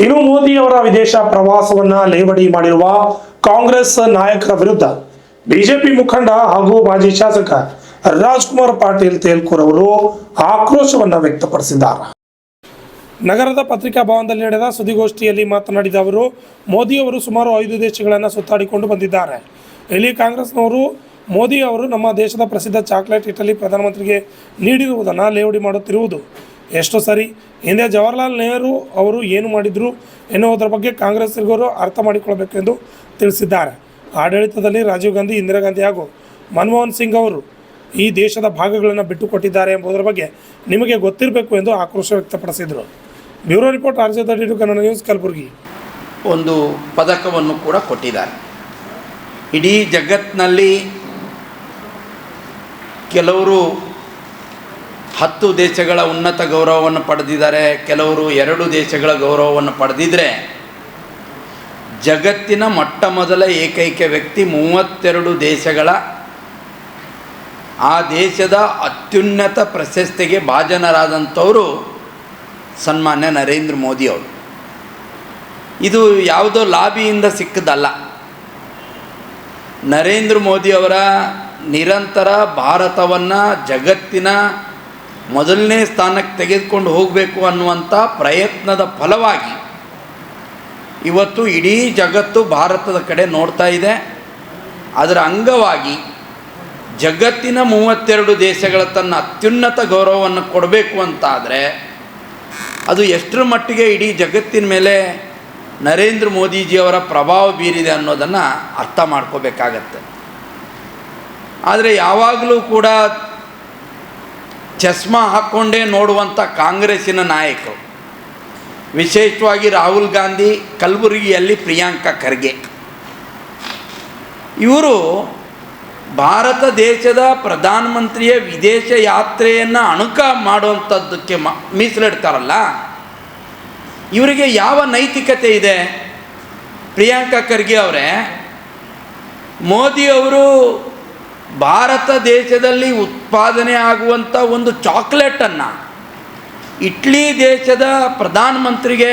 ಇನ್ನು ಮೋದಿಯವರ ವಿದೇಶ ಪ್ರವಾಸವನ್ನ ಲೇವಡಿ ಮಾಡಿರುವ ಕಾಂಗ್ರೆಸ್ ನಾಯಕರ ವಿರುದ್ಧ ಬಿಜೆಪಿ ಮುಖಂಡ ಹಾಗೂ ಮಾಜಿ ಶಾಸಕ ರಾಜ್ಕುಮಾರ್ ಪಾಟೀಲ್ ತೇಲ್ಕೂರ್ ಅವರು ಆಕ್ರೋಶವನ್ನ ವ್ಯಕ್ತಪಡಿಸಿದ್ದಾರೆ. ನಗರದ ಪತ್ರಿಕಾ ಭವನದಲ್ಲಿ ನಡೆದ ಸುದ್ದಿಗೋಷ್ಠಿಯಲ್ಲಿ ಮಾತನಾಡಿದ ಅವರು, ಮೋದಿಯವರು ಸುಮಾರು 5 ದೇಶಗಳನ್ನು ಸುತ್ತಾಡಿಕೊಂಡು ಬಂದಿದ್ದಾರೆ. ಇಲ್ಲಿ ಕಾಂಗ್ರೆಸ್ನವರು ಮೋದಿ ಅವರು ನಮ್ಮ ದೇಶದ ಪ್ರಸಿದ್ಧ ಚಾಕ್ಲೇಟ್ ಇಟಲಿ ಪ್ರಧಾನಮಂತ್ರಿಗೆ ನೀಡಿರುವುದನ್ನು ಲೇವಡಿ ಮಾಡುತ್ತಿರುವುದು ಎಷ್ಟು ಸರಿ? ಹಿಂದೆ ಜವಾಹರ್ಲಾಲ್ ನೆಹರು ಅವರು ಏನು ಮಾಡಿದ್ರು ಎನ್ನುವುದರ ಬಗ್ಗೆ ಕಾಂಗ್ರೆಸ್ಸಿಗರು ಅರ್ಥ ಮಾಡಿಕೊಳ್ಳಬೇಕು ಎಂದು ತಿಳಿಸಿದ್ದಾರೆ. ಆಡಳಿತದಲ್ಲಿ ರಾಜೀವ್ ಗಾಂಧಿ, ಇಂದಿರಾ ಗಾಂಧಿ ಹಾಗೂ ಮನಮೋಹನ್ ಸಿಂಗ್ ಅವರು ಈ ದೇಶದ ಭಾಗಗಳನ್ನು ಬಿಟ್ಟುಕೊಟ್ಟಿದ್ದಾರೆ ಎಂಬುದರ ಬಗ್ಗೆ ನಿಮಗೆ ಗೊತ್ತಿರಬೇಕು ಎಂದು ಆಕ್ರೋಶ ವ್ಯಕ್ತಪಡಿಸಿದರು. Bureau report, RJ32 Kannada news, Kalaburagi. ಒಂದು ಪದಕವನ್ನು ಕೂಡ ಕೊಟ್ಟಿದ್ದಾರೆ. ಇಡೀ ಜಗತ್ತಿನಲ್ಲಿ ಕೆಲವರು 10 ದೇಶಗಳ ಉನ್ನತ ಗೌರವವನ್ನು ಪಡೆದಿದ್ದಾರೆ, ಕೆಲವರು 2 ದೇಶಗಳ ಗೌರವವನ್ನು ಪಡೆದಿದ್ದರೆ, ಜಗತ್ತಿನ ಮೊಟ್ಟ ಮೊದಲ ಏಕೈಕ ವ್ಯಕ್ತಿ 32 ದೇಶಗಳ ಆ ದೇಶದ ಅತ್ಯುನ್ನತ ಪ್ರಶಸ್ತಿಗೆ ಭಾಜನರಾದಂಥವರು ಸನ್ಮಾನ್ಯ ನರೇಂದ್ರ ಮೋದಿ ಅವರು. ಇದು ಯಾವುದೋ ಲಾಬಿಯಿಂದ ಸಿಕ್ಕದಲ್ಲ. ನರೇಂದ್ರ ಮೋದಿಯವರ ನಿರಂತರ ಭಾರತವನ್ನು ಜಗತ್ತಿನ ಮೊದಲನೇ ಸ್ಥಾನಕ್ಕೆ ತೆಗೆದುಕೊಂಡು ಹೋಗಬೇಕು ಅನ್ನುವಂಥ ಪ್ರಯತ್ನದ ಫಲವಾಗಿ ಇವತ್ತು ಇಡೀ ಜಗತ್ತು ಭಾರತದ ಕಡೆ ನೋಡ್ತಾ ಇದೆ. ಅದರ ಅಂಗವಾಗಿ ಜಗತ್ತಿನ 32 ದೇಶಗಳ ತನ್ನ ಅತ್ಯುನ್ನತ ಗೌರವವನ್ನು ಕೊಡಬೇಕು ಅಂತಾದರೆ ಅದು ಎಷ್ಟರ ಮಟ್ಟಿಗೆ ಇಡೀ ಜಗತ್ತಿನ ಮೇಲೆ ನರೇಂದ್ರ ಮೋದಿಜಿಯವರ ಪ್ರಭಾವ ಬೀರಿದೆ ಅನ್ನೋದನ್ನು ಅರ್ಥ ಮಾಡ್ಕೋಬೇಕಾಗತ್ತೆ. ಆದರೆ ಯಾವಾಗಲೂ ಕೂಡ ಚಸ್ಮಾ ಹಾಕ್ಕೊಂಡೇ ನೋಡುವಂಥ ಕಾಂಗ್ರೆಸ್ಸಿನ ನಾಯಕರು, ವಿಶೇಷವಾಗಿ ರಾಹುಲ್ ಗಾಂಧಿ, ಕಲಬುರಗಿಯಲ್ಲಿ ಪ್ರಿಯಾಂಕಾ ಖರ್ಗೆ, ಇವರು ಭಾರತ ದೇಶದ ಪ್ರಧಾನಮಂತ್ರಿಯ ವಿದೇಶ ಯಾತ್ರೆಯನ್ನು ಅಣುಕ ಮಾಡುವಂಥದ್ದಕ್ಕೆ ಮೀಸಲಿಡ್ತಾರಲ್ಲ, ಇವರಿಗೆ ಯಾವ ನೈತಿಕತೆ ಇದೆ? ಪ್ರಿಯಾಂಕಾ ಖರ್ಗೆ ಅವರೇ, ಮೋದಿಯವರು ಭಾರತ ದೇಶದಲ್ಲಿ ಉತ್ಪಾದನೆ ಆಗುವಂಥ ಒಂದು ಚಾಕ್ಲೇಟನ್ನು ಇಟ್ಲಿ ದೇಶದ ಪ್ರಧಾನಮಂತ್ರಿಗೆ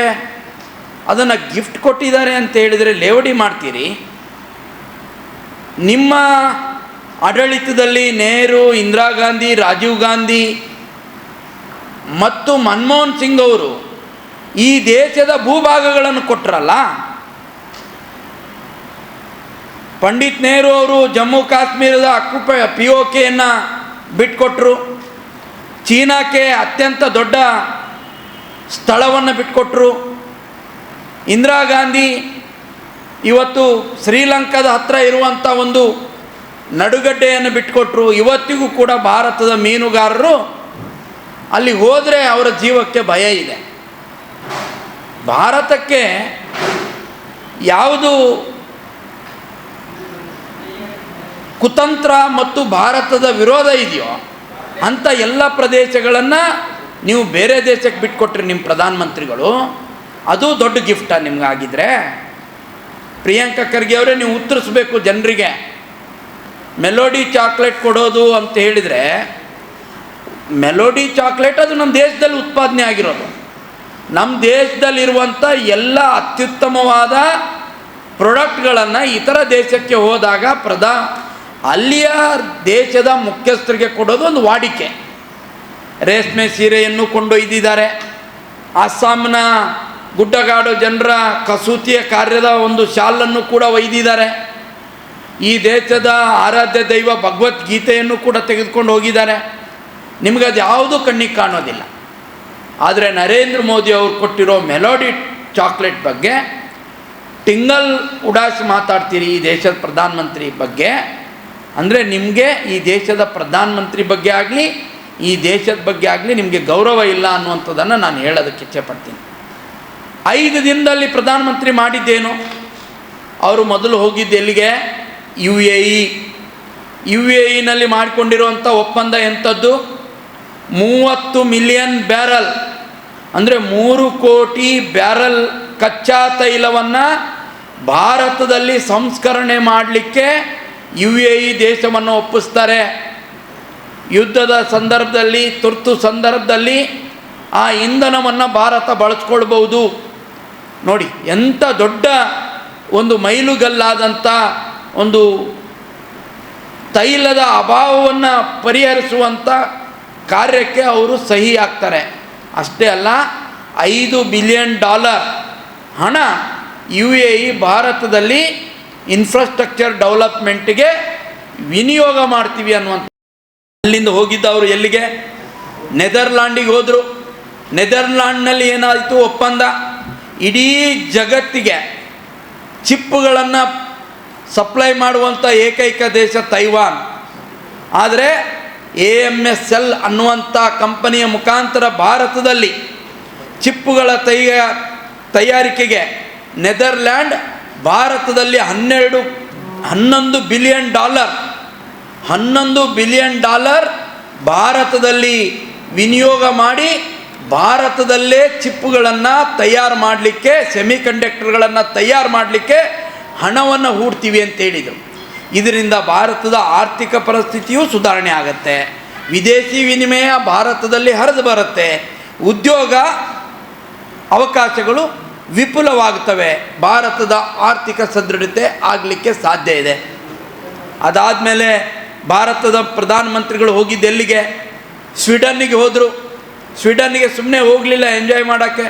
ಅದನ್ನು ಗಿಫ್ಟ್ ಕೊಟ್ಟಿದ್ದಾರೆ ಅಂತ ಹೇಳಿದರೆ ಲೇವಡಿ ಮಾಡ್ತೀರಿ? ನಿಮ್ಮ ಆಡಳಿತದಲ್ಲಿ ನೆಹರು, ಇಂದಿರಾ ಗಾಂಧಿ, ರಾಜೀವ್ ಗಾಂಧಿ ಮತ್ತು ಮನಮೋಹನ್ ಸಿಂಗ್ ಅವರು ಈ ದೇಶದ ಭೂಭಾಗಗಳನ್ನು ಕೊಟ್ಟರಲ್ಲ. ಪಂಡಿತ್ ನೆಹರು ಅವರು ಜಮ್ಮು ಕಾಶ್ಮೀರದ POKಯನ್ನು ಬಿಟ್ಕೊಟ್ರು. ಚೀನಾಕ್ಕೆ ಅತ್ಯಂತ ದೊಡ್ಡ ಸ್ಥಳವನ್ನು ಬಿಟ್ಕೊಟ್ರು. ಇಂದಿರಾ ಗಾಂಧಿ ಇವತ್ತು ಶ್ರೀಲಂಕಾದ ಹತ್ತಿರ ಇರುವಂಥ ಒಂದು ನಡುಗಡ್ಡೆಯನ್ನು ಬಿಟ್ಕೊಟ್ರು. ಇವತ್ತಿಗೂ ಕೂಡ ಭಾರತದ ಮೀನುಗಾರರು ಅಲ್ಲಿ ಹೋದರೆ ಅವರ ಜೀವಕ್ಕೆ ಭಯ ಇದೆ. ಭಾರತಕ್ಕೆ ಯಾವುದು ಕುತಂತ್ರ ಮತ್ತು ಭಾರತದ ವಿರೋಧ ಇದೆಯೋ ಅಂಥ ಎಲ್ಲ ಪ್ರದೇಶಗಳನ್ನು ನೀವು ಬೇರೆ ದೇಶಕ್ಕೆ ಬಿಟ್ಕೊಟ್ರಿ ನಿಮ್ಮ ಪ್ರಧಾನಮಂತ್ರಿಗಳು. ಅದು ದೊಡ್ಡ ಗಿಫ್ಟಾ ನಿಮ್ಗಾಗಿದ್ರೆ? ಪ್ರಿಯಾಂಕಾ ಖರ್ಗೆ ಅವರೇ, ನೀವು ಉತ್ತರಿಸ್ಬೇಕು ಜನರಿಗೆ. ಮೆಲೋಡಿ ಚಾಕ್ಲೇಟ್ ಕೊಡೋದು ಅಂತ ಹೇಳಿದರೆ, ಮೆಲೋಡಿ ಚಾಕ್ಲೇಟ್ ಅದು ನಮ್ಮ ದೇಶದಲ್ಲಿ ಉತ್ಪಾದನೆ ಆಗಿರೋದು. ನಮ್ಮ ದೇಶದಲ್ಲಿರುವಂಥ ಎಲ್ಲ ಅತ್ಯುತ್ತಮವಾದ ಪ್ರಾಡಕ್ಟ್ಗಳನ್ನು ಇತರ ದೇಶಕ್ಕೆ ಹೋದಾಗ ಅಲ್ಲಿಯ ದೇಶದ ಮುಖ್ಯಸ್ಥರಿಗೆ ಕೊಡೋದು ಒಂದು ವಾಡಿಕೆ. ರೇಷ್ಮೆ ಸೀರೆಯನ್ನು ಕೊಂಡೊಯ್ದಿದ್ದಾರೆ. ಅಸ್ಸಾಂನ ಗುಡ್ಡಗಾಡು ಜನರ ಕಸೂತಿಯ ಕಾರ್ಯದ ಒಂದು ಶಾಲನ್ನು ಕೂಡ ಒಯ್ದಿದ್ದಾರೆ. ಈ ದೇಶದ ಆರಾಧ್ಯ ದೈವ ಭಗವದ್ಗೀತೆಯನ್ನು ಕೂಡ ತೆಗೆದುಕೊಂಡು ಹೋಗಿದ್ದಾರೆ. ನಿಮಗದು ಯಾವುದೂ ಕಣ್ಣಿಗೆ ಕಾಣೋದಿಲ್ಲ. ಆದರೆ ನರೇಂದ್ರ ಮೋದಿ ಅವರು ಕೊಟ್ಟಿರೋ ಮೆಲೋಡಿ ಚಾಕ್ಲೇಟ್ ಬಗ್ಗೆ ಟಿಂಗಲ್ ಉಡಾಸಿ ಮಾತಾಡ್ತೀರಿ ಈ ದೇಶದ ಪ್ರಧಾನಮಂತ್ರಿ ಬಗ್ಗೆ. ಅಂದರೆ ನಿಮಗೆ ಈ ದೇಶದ ಪ್ರಧಾನಮಂತ್ರಿ ಬಗ್ಗೆ ಆಗಲಿ ಈ ದೇಶದ ಬಗ್ಗೆ ಆಗಲಿ ನಿಮಗೆ ಗೌರವ ಇಲ್ಲ ಅನ್ನುವಂಥದ್ದನ್ನು ನಾನು ಹೇಳೋದಕ್ಕೆ ಇಚ್ಛೆಪಡ್ತೀನಿ. 5 ದಿನದಲ್ಲಿ ಪ್ರಧಾನಮಂತ್ರಿ ಮಾಡಿದ್ದೇನು? ಅವರು ಮೊದಲು ಹೋಗಿದ್ದು ಎಲ್ಲಿಗೆ? UAE ಮಾಡಿಕೊಂಡಿರುವಂಥ ಒಪ್ಪಂದ ಎಂಥದ್ದು? 30 ಮಿಲಿಯನ್ ಬ್ಯಾರಲ್ ಅಂದರೆ 3 ಕೋಟಿ ಬ್ಯಾರಲ್ ಕಚ್ಚಾ ತೈಲವನ್ನು ಭಾರತದಲ್ಲಿ ಸಂಸ್ಕರಣೆ ಮಾಡಲಿಕ್ಕೆ UAE ದೇಶವನ್ನು ಒಪ್ಪಿಸ್ತಾರೆ. ಯುದ್ಧದ ಸಂದರ್ಭದಲ್ಲಿ, ತುರ್ತು ಸಂದರ್ಭದಲ್ಲಿ ಆ ಇಂಧನವನ್ನು ಭಾರತ ಬಳಸ್ಕೊಳ್ಬೋದು. ನೋಡಿ ಎಂಥ ದೊಡ್ಡ ಒಂದು ಮೈಲುಗಲ್ಲಾದಂಥ ಒಂದು ತೈಲದ ಅಭಾವವನ್ನು ಪರಿಹರಿಸುವಂಥ ಕಾರ್ಯಕ್ಕೆ ಅವರು ಸಹಿ ಹಾಕ್ತಾರೆ. ಅಷ್ಟೇ ಅಲ್ಲ, $5 ಬಿಲಿಯನ್ ಹಣ UAE ಭಾರತದಲ್ಲಿ ಇನ್ಫ್ರಾಸ್ಟ್ರಕ್ಚರ್ ಡೆವಲಪ್ಮೆಂಟ್ಗೆ ವಿನಿಯೋಗ ಮಾಡ್ತೀವಿ ಅನ್ನುವಂಥ. ಅಲ್ಲಿಂದ ಹೋಗಿದ್ದವರು ಎಲ್ಲಿಗೆ? ನೆದರ್ಲ್ಯಾಂಡಿಗೆ ಹೋದರು. ನೆದರ್ಲ್ಯಾಂಡ್ನಲ್ಲಿ ಏನಾಯಿತು ಒಪ್ಪಂದ? ಇಡೀ ಜಗತ್ತಿಗೆ ಚಿಪ್ಪುಗಳನ್ನು ಸಪ್ಲೈ ಮಾಡುವಂಥ ಏಕೈಕ ದೇಶ ತೈವಾನ್. ಆದರೆ AMSL ಅನ್ನುವಂಥ ಕಂಪನಿಯ ಮುಖಾಂತರ ಭಾರತದಲ್ಲಿ ಚಿಪ್ಪುಗಳ ತಯಾರಿಕೆಗೆ ನೆದರ್ಲ್ಯಾಂಡ್ ಭಾರತದಲ್ಲಿ $11 ಬಿಲಿಯನ್ ಭಾರತದಲ್ಲಿ ವಿನಿಯೋಗ ಮಾಡಿ ಭಾರತದಲ್ಲೇ ಚಿಪ್ಪುಗಳನ್ನು ತಯಾರು ಮಾಡಲಿಕ್ಕೆ, ಸೆಮಿಕಂಡಕ್ಟರ್ಗಳನ್ನು ತಯಾರು ಮಾಡಲಿಕ್ಕೆ ಹಣವನ್ನು ಹೂಡ್ತೀವಿ ಅಂತ ಹೇಳಿದರು. ಇದರಿಂದ ಭಾರತದ ಆರ್ಥಿಕ ಪರಿಸ್ಥಿತಿಯೂ ಸುಧಾರಣೆ ಆಗುತ್ತೆ, ವಿದೇಶಿ ವಿನಿಮಯ ಭಾರತದಲ್ಲಿ ಹರಿದು ಬರುತ್ತೆ, ಉದ್ಯೋಗ ಅವಕಾಶಗಳು ವಿಪುಲವಾಗುತ್ತವೆ, ಭಾರತದ ಆರ್ಥಿಕ ಸದೃಢತೆ ಆಗಲಿಕ್ಕೆ ಸಾಧ್ಯ ಇದೆ. ಅದಾದಮೇಲೆ ಭಾರತದ ಪ್ರಧಾನಮಂತ್ರಿಗಳು ಹೋಗಿದ್ದು ಎಲ್ಲಿಗೆ? ಸ್ವೀಡನ್ನಿಗೆ ಹೋದರು. ಸ್ವೀಡನ್ನಿಗೆ ಸುಮ್ಮನೆ ಹೋಗಲಿಲ್ಲ ಎಂಜಾಯ್ ಮಾಡೋಕ್ಕೆ.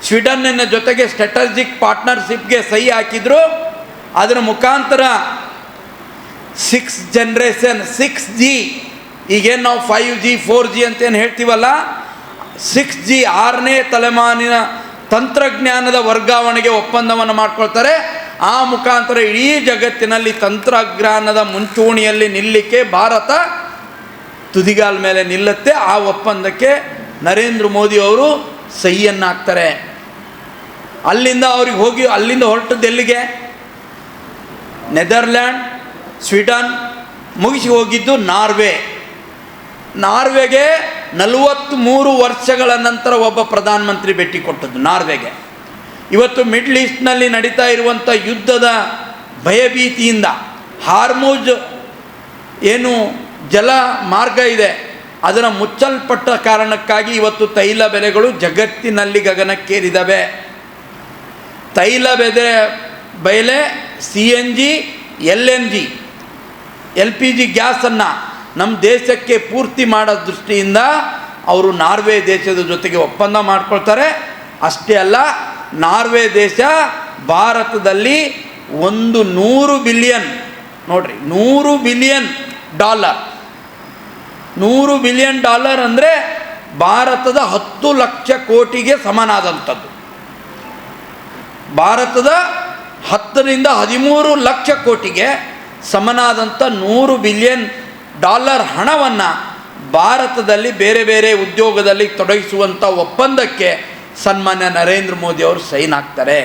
ಸ್ವೀಡನ್ನಿನ ಜೊತೆಗೆ ಸ್ಟ್ರಾಟಜಿಕ್ ಪಾರ್ಟ್ನರ್ಶಿಪ್ಗೆ ಸಹಿ ಹಾಕಿದ್ರು. ಅದರ ಮುಖಾಂತರ 6G, ಈಗೇನು ನಾವು 5G 4G ಅಂತೇನು ಹೇಳ್ತೀವಲ್ಲ, 6G 6ನೇ ತಲೆಮಾರಿನ ತಂತ್ರಜ್ಞಾನದ ವರ್ಗಾವಣೆಗೆ ಒಪ್ಪಂದವನ್ನು ಮಾಡ್ಕೊಳ್ತಾರೆ. ಆ ಮುಖಾಂತರ ಇಡೀ ಜಗತ್ತಿನಲ್ಲಿ ತಂತ್ರಜ್ಞಾನದ ಮುಂಚೂಣಿಯಲ್ಲಿ ನಿಲ್ಲಕ್ಕೆ ಭಾರತ ತುದಿಗಾಲ ಮೇಲೆ ನಿಲ್ಲುತ್ತೆ. ಆ ಒಪ್ಪಂದಕ್ಕೆ ನರೇಂದ್ರ ಮೋದಿ ಅವರು ಸಹಿಯನ್ನು ಹಾಕ್ತಾರೆ. ಅಲ್ಲಿಂದ ಹೊರಟದ್ದು ಎಲ್ಲಿಗೆ? ನೆದರ್ಲ್ಯಾಂಡ್, ಸ್ವೀಡನ್ ಮುಗಿಸಿ ಹೋಗಿದ್ದು ನಾರ್ವೆಗೆ 43 ವರ್ಷಗಳ ನಂತರ ಒಬ್ಬ ಪ್ರಧಾನಮಂತ್ರಿ ಭೇಟಿ ಕೊಟ್ಟದ್ದು ನಾರ್ವೆಗೆ. ಇವತ್ತು ಮಿಡ್ಲ್ ಈಸ್ಟ್ನಲ್ಲಿ ನಡೀತಾ ಇರುವಂಥ ಯುದ್ಧದ ಭಯಭೀತಿಯಿಂದ ಹಾರ್ಮುಜ್ ಏನು ಜಲ ಮಾರ್ಗ ಇದೆ ಅದರ ಮುಚ್ಚಲ್ಪಟ್ಟ ಕಾರಣಕ್ಕಾಗಿ ಇವತ್ತು ತೈಲ ಬೆಲೆಗಳು ಜಗತ್ತಿನಲ್ಲಿ ಗಗನಕ್ಕೇರಿದವೆ. ತೈಲ ಬೆಲೆ CNG, LNG, LPG ಗ್ಯಾಸನ್ನು ನಮ್ಮ ದೇಶಕ್ಕೆ ಪೂರ್ತಿ ಮಾಡೋ ದೃಷ್ಟಿಯಿಂದ ಅವರು ನಾರ್ವೆ ದೇಶದ ಜೊತೆಗೆ ಒಪ್ಪಂದ ಮಾಡ್ಕೊಳ್ತಾರೆ. ಅಷ್ಟೇ ಅಲ್ಲ, ನಾರ್ವೆ ದೇಶ ಭಾರತದಲ್ಲಿ $100 ಬಿಲಿಯನ್, ನೋಡ್ರಿ $100 ಬಿಲಿಯನ್, $100 ಬಿಲಿಯನ್ ಅಂದರೆ ಭಾರತದ 10 ಲಕ್ಷ ಕೋಟಿಗೆ ಸಮನಾದಂಥದ್ದು. ಭಾರತದ 10ರಿಂದ 13 ಲಕ್ಷ ಕೋಟಿಗೆ ಸಮನಾದಂಥ $100 ಬಿಲಿಯನ್ ಹಣವನ್ನು ಭಾರತದಲ್ಲಿ ಬೇರೆ ಬೇರೆ ಉದ್ಯೋಗದಲ್ಲಿ ತೊಡಗಿಸುವಂಥ ಒಪ್ಪಂದಕ್ಕೆ ಸನ್ಮಾನ್ಯ ನರೇಂದ್ರ ಮೋದಿ ಅವರು ಸೈನ್ ಹಾಕ್ತಾರೆ.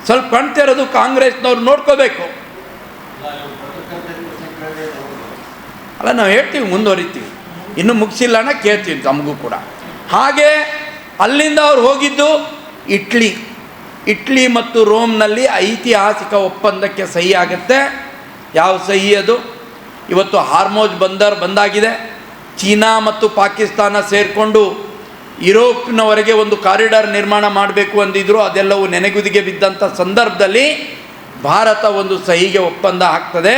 ಸ್ವಲ್ಪ ಕಾಣ್ತಿರೋದು ಕಾಂಗ್ರೆಸ್ನವ್ರು ನೋಡ್ಕೋಬೇಕು. ಅಲ್ಲ, ನಾವು ಹೇಳ್ತೀವಿ, ಮುಂದುವರಿತೀವಿ, ಇನ್ನೂ ಮುಗಿಸಿಲ್ಲಣ್ಣ, ಕೇಳ್ತೀವಿ ನಮಗೂ ಕೂಡ. ಹಾಗೆ ಅಲ್ಲಿಂದ ಅವ್ರು ಹೋಗಿದ್ದು ಇಟ್ಲಿ ಮತ್ತು ರೋಮ್ನಲ್ಲಿ ಐತಿಹಾಸಿಕ ಒಪ್ಪಂದಕ್ಕೆ ಸಹಿ ಆಗುತ್ತೆ. ಯಾವ ಸಹಿ ಅದು? ಇವತ್ತು ಹಾರ್ಮೋಜ್ ಬಂದಾಗಿದೆ. ಚೀನಾ ಮತ್ತು ಪಾಕಿಸ್ತಾನ ಸೇರಿಕೊಂಡು ಯುರೋಪ್ನವರೆಗೆ ಒಂದು ಕಾರಿಡಾರ್ ನಿರ್ಮಾಣ ಮಾಡಬೇಕು ಅಂದಿದ್ರು. ಅದೆಲ್ಲವೂ ನೆನೆಗುದಿಗೆ ಬಿದ್ದಂಥ ಸಂದರ್ಭದಲ್ಲಿ ಭಾರತ ಒಂದು ಸಹಿಗೆ ಒಪ್ಪಂದ ಆಗ್ತದೆ.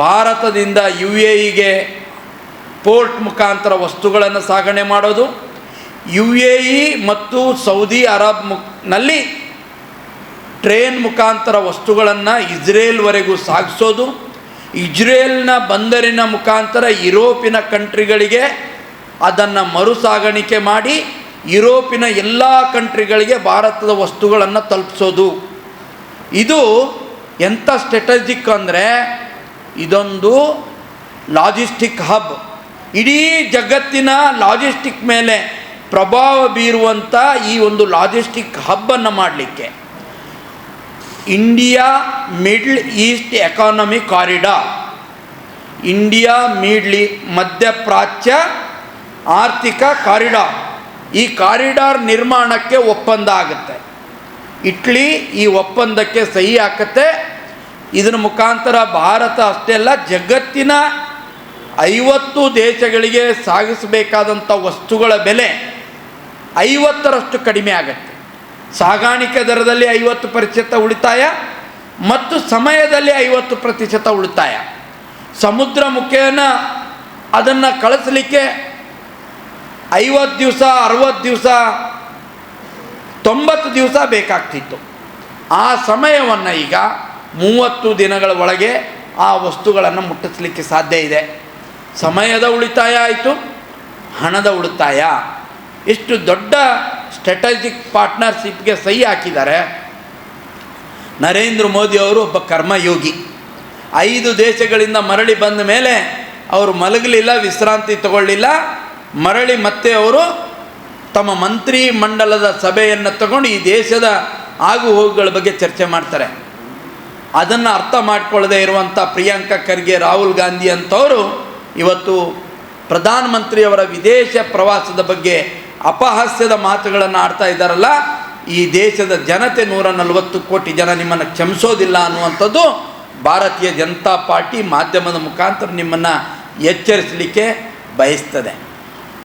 ಭಾರತದಿಂದ UAEಗೆ ಪೋರ್ಟ್ ಮುಖಾಂತರ ವಸ್ತುಗಳನ್ನು ಸಾಗಣೆ ಮಾಡೋದು, UAE ಮತ್ತು ಸೌದಿ ಅರಬ್ನಲ್ಲಿ ಟ್ರೈನ್ ಮುಖಾಂತರ ವಸ್ತುಗಳನ್ನು ಇಸ್ರೇಲ್ವರೆಗೂ ಸಾಗಿಸೋದು, ಇಸ್ರೇಲ್ನ ಬಂದರಿನ ಮುಖಾಂತರ ಯುರೋಪಿನ ಕಂಟ್ರಿಗಳಿಗೆ ಅದನ್ನು ಮರು ಸಾಗಾಣಿಕೆ ಮಾಡಿ ಯುರೋಪಿನ ಎಲ್ಲ ಕಂಟ್ರಿಗಳಿಗೆ ಭಾರತದ ವಸ್ತುಗಳನ್ನು ತಲುಪಿಸೋದು. ಇದು ಎಂಥ ಸ್ಟ್ರಾಟಜಿಕ್ ಅಂದರೆ, ಇದೊಂದು ಲಾಜಿಸ್ಟಿಕ್ ಹಬ್. ಇಡೀ ಜಗತ್ತಿನ ಲಾಜಿಸ್ಟಿಕ್ ಮೇಲೆ ಪ್ರಭಾವ ಬೀರುವಂಥ ಈ ಒಂದು ಲಾಜಿಸ್ಟಿಕ್ ಹಬ್ಬನ್ನು ಮಾಡಲಿಕ್ಕೆ India middle East economy corridor, ಮಧ್ಯಪ್ರಾಚ್ಯ ಆರ್ಥಿಕ ಕಾರಿಡಾರ್, ಈ ಕಾರಿಡಾರ್ ನಿರ್ಮಾಣಕ್ಕೆ ಒಪ್ಪಂದ ಆಗುತ್ತೆ. ಇಟ್ಲಿ ಈ ಒಪ್ಪಂದಕ್ಕೆ ಸಹಿ ಹಾಕುತ್ತೆ. ಇದರ ಮುಖಾಂತರ ಭಾರತ ಅಷ್ಟೇ ಅಲ್ಲ, ಜಗತ್ತಿನ 50 ದೇಶಗಳಿಗೆ ಸಾಗಿಸಬೇಕಾದಂಥ ವಸ್ತುಗಳ ಬೆಲೆ 50ರಷ್ಟು ಕಡಿಮೆ ಆಗುತ್ತೆ. ಸಾಗಾಣಿಕೆ ದರದಲ್ಲಿ 50% ಉಳಿತಾಯ ಮತ್ತು ಸಮಯದಲ್ಲಿ 50% ಉಳಿತಾಯ. ಸಮುದ್ರ ಮುಖೇನ ಅದನ್ನು ಕಳಿಸಲಿಕ್ಕೆ 50 ದಿವಸ, 60 ದಿವಸ, 90 ದಿವಸ ಬೇಕಾಗ್ತಿತ್ತು. ಆ ಸಮಯವನ್ನು ಈಗ 30 ದಿನಗಳ ಒಳಗೆ ಆ ವಸ್ತುಗಳನ್ನು ಮುಟ್ಟಿಸಲಿಕ್ಕೆ ಸಾಧ್ಯ ಇದೆ. ಸಮಯದ ಉಳಿತಾಯ ಆಯಿತು, ಹಣದ ಉಳಿತಾಯ. ಎಷ್ಟು ದೊಡ್ಡ ಸ್ಟ್ರಾಟಜಿಕ್ ಪಾರ್ಟ್ನರ್ಶಿಪ್ಗೆ ಸಹಿ ಹಾಕಿದ್ದಾರೆ. ನರೇಂದ್ರ ಮೋದಿ ಅವರು ಒಬ್ಬ ಕರ್ಮಯೋಗಿ. 5 ದೇಶಗಳಿಂದ ಮರಳಿ ಬಂದ ಮೇಲೆ ಅವರು ಮಲಗಲಿಲ್ಲ, ವಿಶ್ರಾಂತಿ ತಗೊಳ್ಳಿಲ್ಲ. ಮರಳಿ ಮತ್ತೆ ಅವರು ತಮ್ಮ ಮಂತ್ರಿ ಮಂಡಲದ ಸಭೆಯನ್ನು ತಗೊಂಡು ಈ ದೇಶದ ಆಗು ಹೋಗುಗಳ ಬಗ್ಗೆ ಚರ್ಚೆ ಮಾಡ್ತಾರೆ. ಅದನ್ನು ಅರ್ಥ ಮಾಡಿಕೊಳ್ಳದೆ ಇರುವಂಥ ಪ್ರಿಯಾಂಕಾ ಖರ್ಗೆ, ರಾಹುಲ್ ಗಾಂಧಿ ಅಂಥವರು ಇವತ್ತು ಪ್ರಧಾನಮಂತ್ರಿಯವರ ವಿದೇಶ ಪ್ರವಾಸದ ಬಗ್ಗೆ ಅಪಹಾಸ್ಯದ ಮಾತುಗಳನ್ನು ಆಡ್ತಾ ಇದ್ದಾರಲ್ಲ. ಈ ದೇಶದ ಜನತೆ 140 ಕೋಟಿ ಜನ ನಿಮ್ಮನ್ನು ಕ್ಷಮಿಸೋದಿಲ್ಲ ಅನ್ನುವಂಥದ್ದು ಭಾರತೀಯ ಜನತಾ ಪಾರ್ಟಿ ಮಾಧ್ಯಮದ ಮುಖಾಂತರ ನಿಮ್ಮನ್ನು ಎಚ್ಚರಿಸಲಿಕ್ಕೆ ಬಯಸ್ತದೆ.